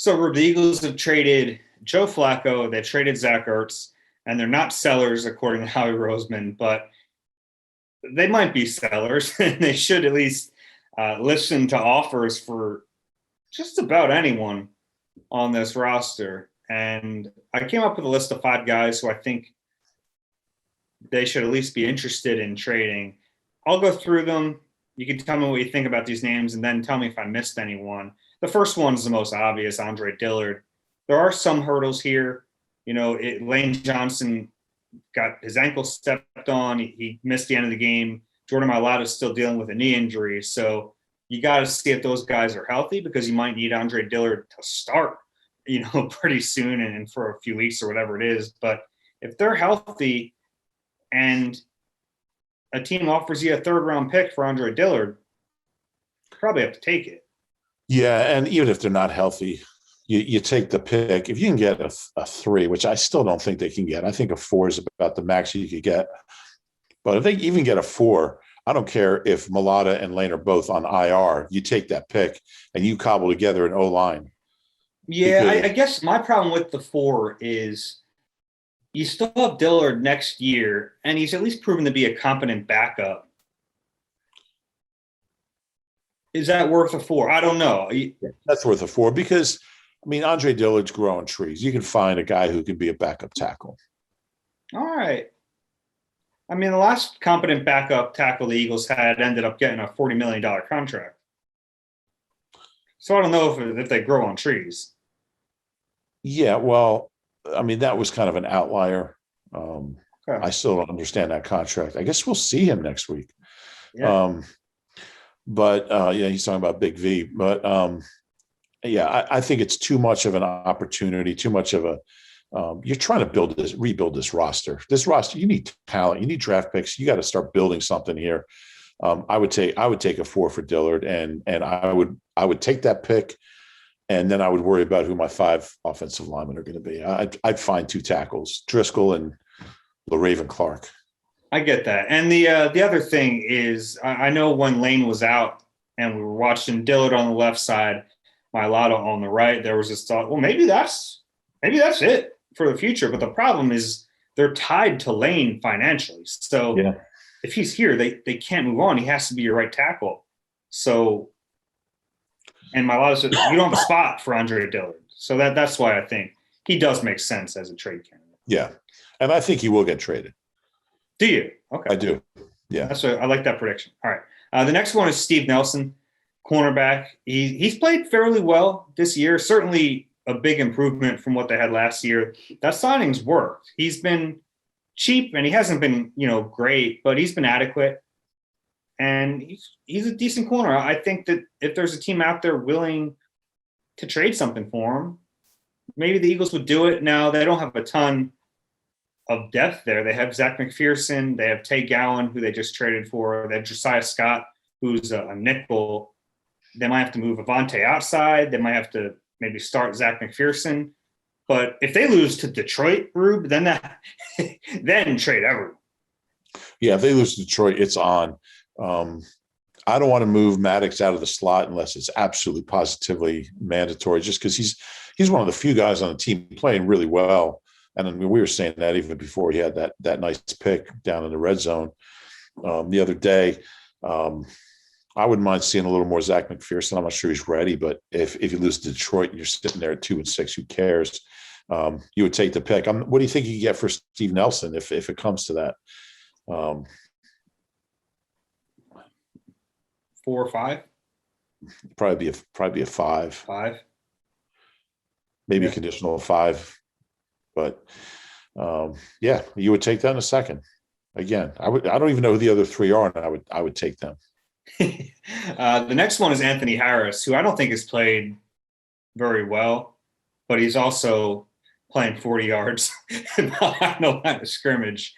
So the Eagles have traded Joe Flacco, they traded Zach Ertz, and they're not sellers according to Howie Roseman, but they might be sellers, and they should at least listen to offers for just about anyone on this roster. And I came up with a list of 5 guys who I think they should at least be interested in trading. I'll go through them. You can tell me what you think about these names and then tell me if I missed anyone. The first one is the most obvious, Andre Dillard. There are some hurdles here. Lane Johnson got his ankle stepped on. He missed the end of the game. Jordan Mailata is still dealing with a knee injury. So you got to see if those guys are healthy because you might need Andre Dillard to start, pretty soon and for a few weeks or whatever it is. But if they're healthy and a team offers you a 3rd-round pick for Andre Dillard, you probably have to take it. Yeah, and even if they're not healthy, you take the pick. If you can get a 3, which I still don't think they can get, I think a 4 is about the max you could get. But if they even get a 4, I don't care if Mailata and Lane are both on IR. You take that pick and you cobble together an O-line. Yeah, I guess my problem with the 4 is you still have Dillard next year, and he's at least proven to be a competent backup. Is that worth a 4? I don't know. That's worth a 4 because, Andre Dillard's growing trees. You can find a guy who can be a backup tackle. All right. The last competent backup tackle the Eagles had ended up getting a $40 million contract. So I don't know if they grow on trees. Yeah, well, that was kind of an outlier. Okay. I still don't understand that contract. I guess we'll see him next week. Yeah. He's talking about Big V. But I think it's too much of an opportunity, too much of a you're trying to rebuild this roster. This roster, you need talent, you need draft picks. You got to start building something here. I would take a 4 for Dillard, and I would take that pick, and then I would worry about who my 5 offensive linemen are going to be. I'd find 2 tackles, Driscoll and LaRaven Clark. I get that. And the other thing is, I know when Lane was out and we were watching Dillard on the left side, Mailata on the right, there was this thought, well, maybe that's it for the future. But the problem is they're tied to Lane financially. So if he's here, they can't move on. He has to be your right tackle. So, and Mailata said, you don't have a spot for Andre Dillard. So that's why I think he does make sense as a trade candidate. Yeah. And I think he will get traded. Do you? Okay. I do. Yeah. I like that prediction. All right. The next one is Steve Nelson, cornerback. He's played fairly well this year. Certainly a big improvement from what they had last year. That signing's worked. He's been cheap and he hasn't been, great, but he's been adequate. And he's a decent corner. I think that if there's a team out there willing to trade something for him, maybe the Eagles would do it. Now, they don't have a ton of depth there. They have Zach McPherson. They have Tay Gowan, who they just traded for. They have Josiah Scott, who's a nickel. They might have to move Avante outside. They might have to maybe start Zach McPherson. But if they lose to Detroit, Rube, then then trade everyone. Yeah, if they lose to Detroit, it's on. I don't want to move Maddox out of the slot unless it's absolutely positively mandatory, just because he's one of the few guys on the team playing really well. And we were saying that even before he had that nice pick down in the red zone the other day. I wouldn't mind seeing a little more Zach McPherson. I'm not sure he's ready, but if you lose to Detroit and you're sitting there at 2-6, who cares? You would take the pick. What do you think you get for Steve Nelson if it comes to that? 4 or 5? Probably be a 5. 5. Maybe a conditional 5. But you would take that in a second. Again, I don't even know who the other 3 are, and I would take them. The next one is Anthony Harris, who I don't think has played very well, but he's also playing 40 yards behind the line of scrimmage.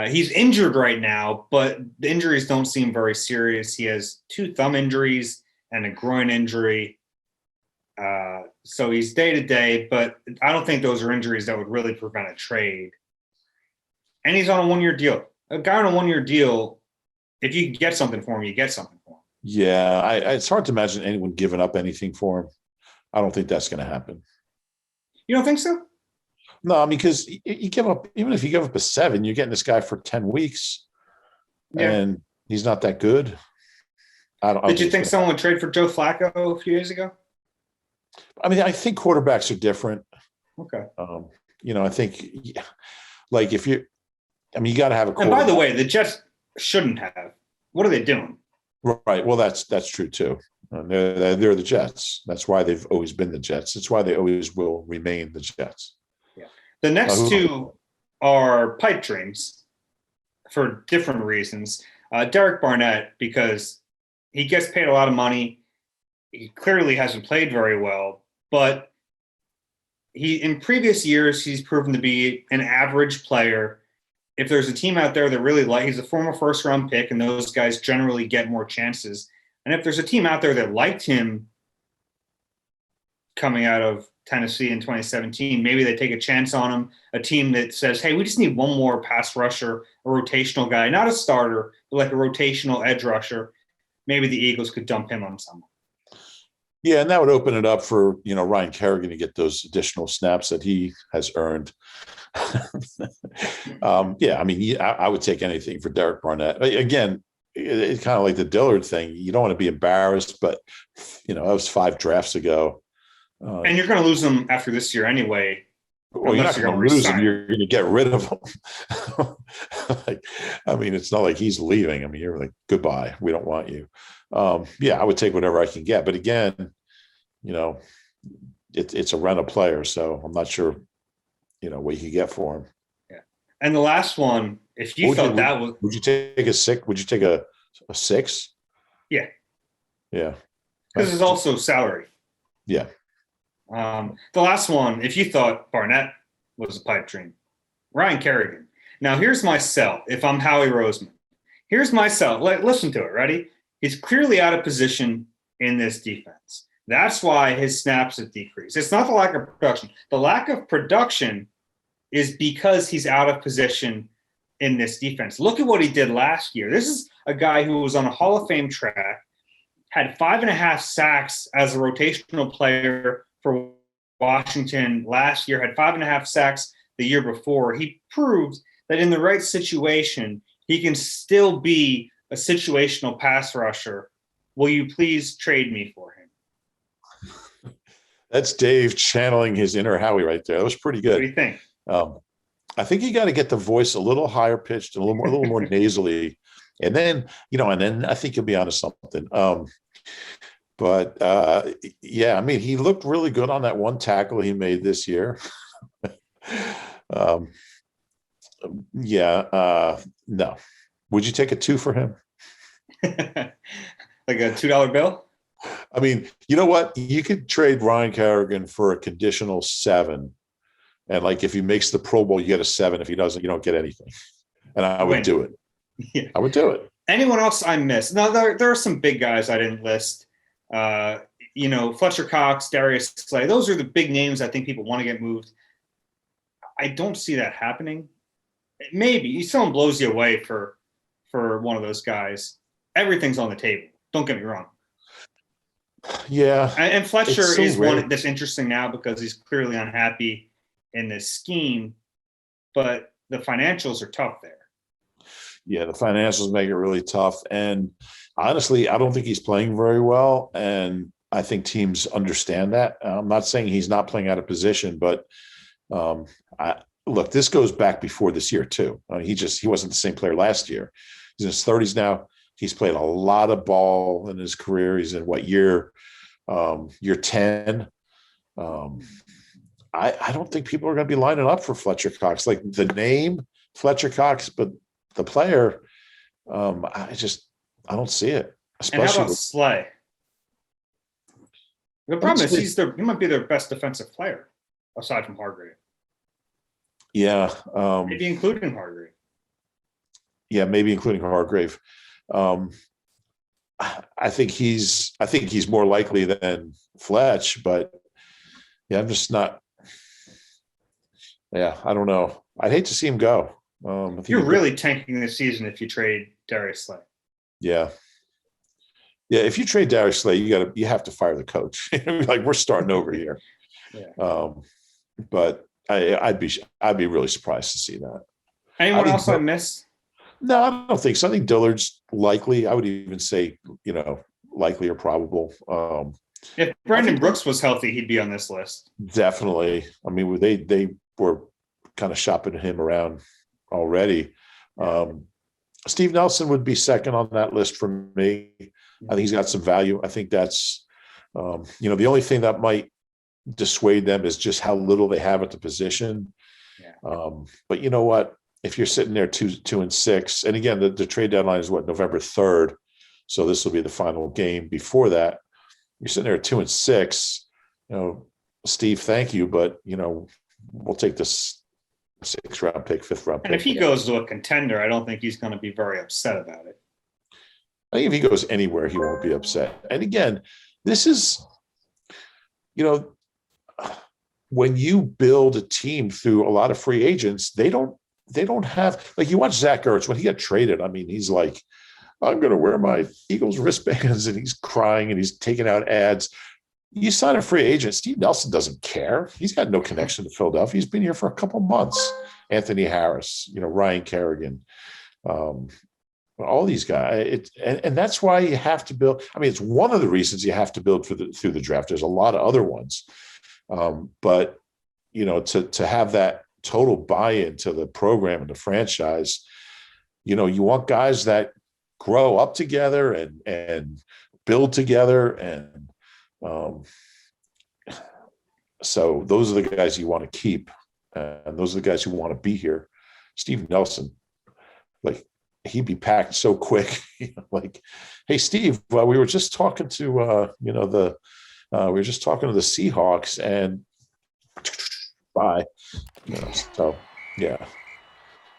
He's injured right now, but the injuries don't seem very serious. He has 2 thumb injuries and a groin injury. So he's day-to-day, but I don't think those are injuries that would really prevent a trade. And he's on a 1-year deal. A guy on a 1-year deal, if you get something for him, you get something for him. Yeah, it's hard to imagine anyone giving up anything for him. I don't think that's going to happen. You don't think so? No, I mean, because you give up, even if you give up a 7, you're getting this guy for 10 weeks Yeah. and he's not that good. I don't Did you think someone would trade for Joe Flacco a few years ago? I mean, I think quarterbacks are different. Okay. I think like if you, I mean, you got to have a And by the way, the Jets shouldn't have. What are they doing? Right. Well, that's true too. They're the Jets. That's why they've always been the Jets. That's why they always will remain the Jets. Yeah. The next two are pipe dreams for different reasons. Derek Barnett, because he gets paid a lot of money. He clearly hasn't played very well, but in previous years, he's proven to be an average player. If there's a team out there that really he's a former first-round pick, and those guys generally get more chances. And if there's a team out there that liked him coming out of Tennessee in 2017, maybe they take a chance on him. A team that says, hey, we just need one more pass rusher, a rotational guy, not a starter, but like a rotational edge rusher. Maybe the Eagles could dump him on someone. Yeah, and that would open it up for, Ryan Kerrigan to get those additional snaps that he has earned. I mean, I would take anything for Derek Barnett. Again, it's kind of like the Dillard thing. You don't want to be embarrassed, but, that was 5 drafts ago. And you're going to lose them after this year anyway. Well, you're not going to lose him. You're going to get rid of him. It's not like he's leaving. I mean, you're like, goodbye. We don't want you. I would take whatever I can get. But again, it's a rental player, so I'm not sure, what you can get for him. Yeah. And the last one, if you thought that was, would you take a 6? Would you take a 6? Yeah. Yeah. Because it's also salary. Yeah. The last one, if you thought Barnett was a pipe dream, Ryan Kerrigan. Now, here's my sell if I'm Howie Roseman. Here's my sell. Listen to it. Ready? He's clearly out of position in this defense. That's why his snaps have decreased. It's not the lack of production. The lack of production is because he's out of position in this defense. Look at what he did last year. This is a guy who was on a Hall of Fame track, had 5.5 sacks as a rotational player for Washington last year, had 5.5 sacks the year before. He proved that in the right situation, he can still be a situational pass rusher. Will you please trade me for him? That's Dave channeling his inner Howie right there. That was pretty good. What do you think? I think you got to get the voice a little higher pitched and a little more nasally. And then, I think you'll be onto something. He looked really good on that one tackle he made this year. No. Would you take a 2 for him? Like a $2 bill? I mean, you know what? You could trade Ryan Kerrigan for a conditional 7. And like, if he makes the Pro Bowl, you get a 7. If he doesn't, you don't get anything. And I would do it. Yeah. I would do it. Anyone else I missed? No, there are some big guys I didn't list. Fletcher Cox, Darius Slay. Those are the big names I think people want to get moved. I don't see that happening. Maybe someone blows you away for one of those guys. Everything's on the table. Don't get me wrong. Yeah. And Fletcher is one that's interesting now because he's clearly unhappy in this scheme, but the financials are tough there. Yeah, the financials make it really tough. And honestly, I don't think he's playing very well. And I think teams understand that. I'm not saying he's not playing out of position, but look, this goes back before this year too. He wasn't the same player last year. He's in his 30s now. He's played a lot of ball in his career. He's in year 10. I don't think people are going to be lining up for Fletcher Cox. Like the name Fletcher Cox, but the player, I don't see it. Especially and how about Slay? The problem is he might be their best defensive player aside from Hargrave. Yeah. Maybe including Hargrave. Yeah, maybe including Hargrave. I think he's more likely than Fletch, but yeah, I'm just not. Yeah, I don't know. I'd hate to see him go. You're really tanking this season if you trade Darius Slay. Yeah. Yeah, if you trade Darius Slay, you have to fire the coach. Like, we're starting over here. Yeah. But I'd be really surprised to see that. Anyone else I missed? No, I don't think so. I think Dillard's likely. I would even say, likely or probable. If Brandon Brooks was healthy, he'd be on this list. Definitely. I mean, they were kind of shopping him around already. Steve Nelson would be second on that list for me. I think he's got some value. I think that's, the only thing that might dissuade them is just how little they have at the position. Yeah. But you know what? If you're sitting there 2-6, and again, the trade deadline is November 3rd. So this will be the final game before that. You're sitting there at 2-6, Steve, thank you. But, we'll take this 6th round pick, 5th round pick. And if he goes to a contender, I don't think he's going to be very upset about it. I think if he goes anywhere, he won't be upset. And again, this is, when you build a team through a lot of free agents, they don't have, like, you watch Zach Ertz when he got traded. I mean, he's like, I'm going to wear my Eagles wristbands, and he's crying and he's taking out ads. You sign a free agent. Steve Nelson doesn't care. He's got no connection to Philadelphia. He's been here for a couple of months. Anthony Harris, Ryan Kerrigan, all these guys. And that's why you have to build. I mean, it's one of the reasons you have to build through the draft. There's a lot of other ones. But, to have that total buy-in to the program and the franchise, you want guys that grow up together and build together. And so those are the guys you want to keep. And those are the guys who want to be here. Steve Nelson, like, he'd be packed so quick. Like, hey, Steve, we were just talking to, we were just talking to the Seahawks, and bye. So, yeah.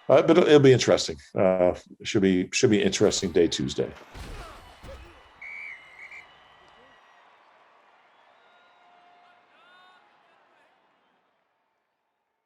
But it'll be interesting. Should be interesting day Tuesday.